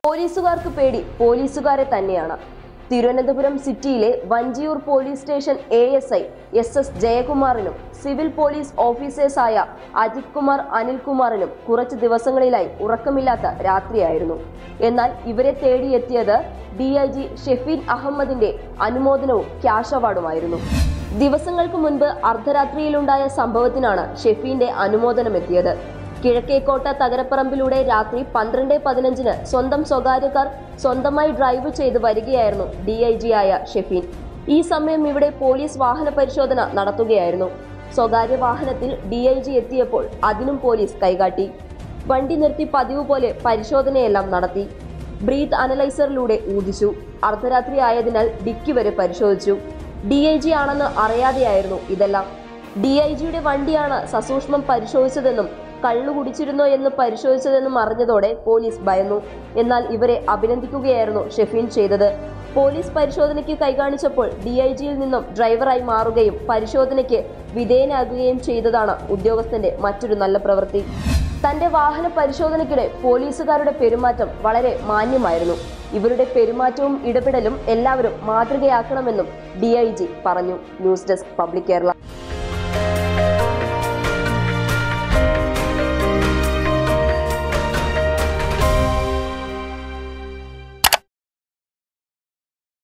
പോലീസുകാർക്ക് പേടി പോലീസുകാരെ തന്നെയാണ്. തിരുവനന്തപുരം സിറ്റിയിലെ Vanchiyoor police station ASI SS ജയകുമാറിനും സിവിൽ പോലീസ് ഓഫീസേഴ്സായ അജിത് കുമാർ, അനിൽകുമാറിനും കുറച്ച് ദിവസങ്ങളിലായി ഉറക്കമില്ലാത്ത രാത്രിയായിരുന്നു. എന്നാൽ ഇവരെ തേടിയെത്തിയത് DIG ഷെഫീൻ അഹമ്മദിന്റെ അനുമോദനവും ക്യാഷ് അവാർഡുമായിരുന്നു. ദിവസങ്ങൾക്ക് മുൻപ് അർദ്ധരാത്രിയിലുണ്ടായ സംഭവത്തിനാണ് ഷെഫീന്റെ അനുമോദനം എത്തിയത്. കിഴക്കേക്കോട്ട തകരപ്പറമ്പിലൂടെ രാത്രി 12:15 സ്വന്തം സ്വകാര്യ കാർ സ്വന്തമായി ഡ്രൈവ് ചെയ്ത് വരികയായിരുന്നു DIG ആയ ഷെഫീൻ. ഈ സമയം ഇവിടെ പോലീസ് വാഹന പരിശോധന നടത്തുകയായിരുന്നു. സ്വകാര്യ വാഹനത്തിൽ DIG എത്തിയപ്പോൾ അതിനും പോലീസ് കൈകാട്ടി. വണ്ടി നിർത്തി പതിവ് പോലെ പരിശോധനയെല്ലാം നടത്തി. ബ്രീത്ത് അനലൈസറിലൂടെ ഊതിച്ചു. അർദ്ധരാത്രി ആയതിനാൽ ഡിക്കി വരെ പരിശോധിച്ചു. DIG ആണെന്ന് അറിയാതെയായിരുന്നു ഇതെല്ലാം. DIGയുടെ വണ്ടിയാണ് സസൂക്ഷ്മം പരിശോധിച്ചതെന്നും കള്ളു കുടിച്ചിരുന്നോ എന്ന് പരിശോധിച്ചതെന്നും അറിഞ്ഞതോടെ പോലീസ് ഭയന്നു. എന്നാൽ ഇവരെ അഭിനന്ദിക്കുകയായിരുന്നു ഷെഫീൻ ചെയ്തത്. പോലീസ് പരിശോധനയ്ക്ക് കൈകാണിച്ചപ്പോൾ DIGയിൽ നിന്നും ഡ്രൈവറായി മാറുകയും പരിശോധനയ്ക്ക് വിധേയനാകുകയും ചെയ്തതാണ് ഉദ്യോഗസ്ഥന്റെ മറ്റൊരു നല്ല പ്രവൃത്തി. തന്റെ വാഹന പരിശോധനയ്ക്കിടെ പോലീസുകാരുടെ പെരുമാറ്റം വളരെ മാന്യമായിരുന്നു. ഇവരുടെ പെരുമാറ്റവും ഇടപെടലും എല്ലാവരും മാതൃകയാക്കണമെന്നും DIG പറഞ്ഞു. News desk public Kerala.